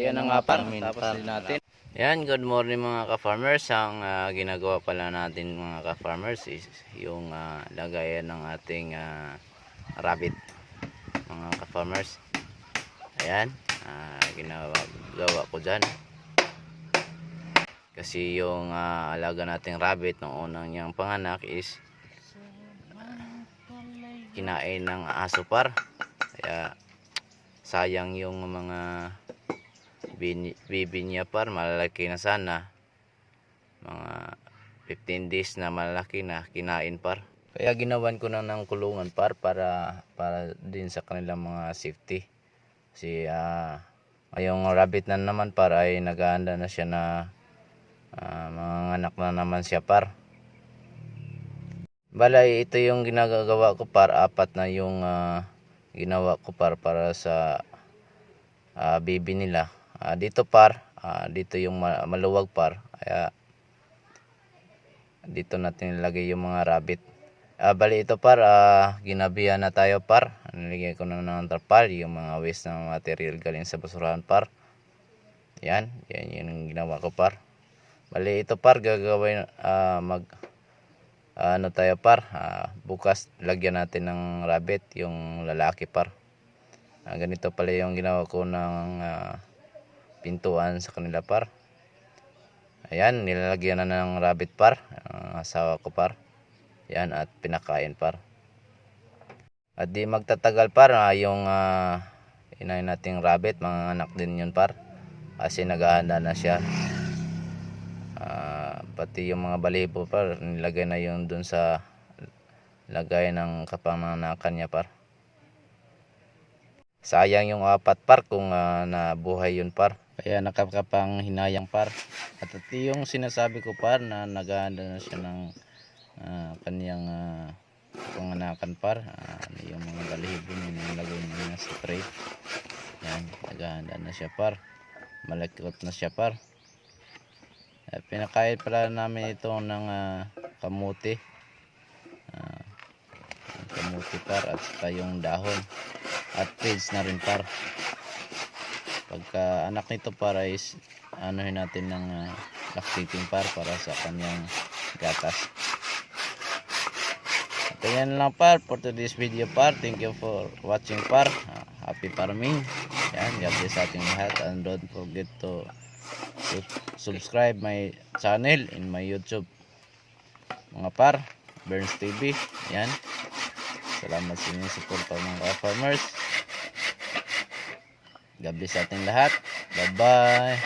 Ayan na nga par, tapos din natin. Yan, good morning mga ka-farmers. Ang ginagawa pala natin mga ka-farmers is yung lagayan ng ating rabbit mga ka-farmers. Ayan, ginagawa ko dyan. Kasi yung alaga nating rabbit nung unang niyang panganak is kinain ng aso par. Kaya sayang yung mga bibi niya par, malalaki na sana, mga 15 days na malaki na, kinain par. Kaya ginawan ko na ng kulungan par para din sa kanilang mga safety. Kasi ngayong rabbit na naman par ay nag-aanda na siya na mga anak na naman siya par. Balay, ito yung ginagawa ko par, apat na yung ginawa ko par para sa bibi nila. Dito par, dito yung maluwag par, kaya dito natin nilagay yung mga rabbit. Bali ito par, ginabihan na tayo par. Nilagay ko na ng tarpal yung mga waste na material galing sa basurahan par. Yan yung ginawa ko par. Bali ito par, gagawin ano tayo par, bukas lagyan natin ng rabbit yung lalaki par. Ganito pala yung ginawa ko ng pintuan sa kanila par. Ayan, nilalagyan na ng rabbit par ang asawa ko par. Yan, at pinakain par. At di magtatagal par, yung inay nating rabbit, mga anak din yun par. Kasi naghahanda na siya. Pati yung mga balibo par, nilagay na yun dun sa lagay ng kapanganakan niya par. Sayang yung apat par kung nabuhay yun par. Kaya nakakapang hinayang par. At ito yung sinasabi ko par, na naghahanda na siya ng kaniyang panganakan par. Yung mga balibo niya nilagay niya sa tray. Yan, naghahanda na siya par. Malakot na siya par. At pinakain pala namin ito ng kamuti. Kamuti par, at saka yung dahon. At feeds na rin par. Pagka anak nito para is anuhin natin ng lactating par para sa kanyang gatas. At yan lang par for today's video par. Thank you for watching par. Happy farming. Yan, God bless sa ating lahat, and don't forget to subscribe my channel in my YouTube mga par, Burns TV. Yan, salamat sa inyong suporta mga farmers. God bless sa ating lahat. Bye bye.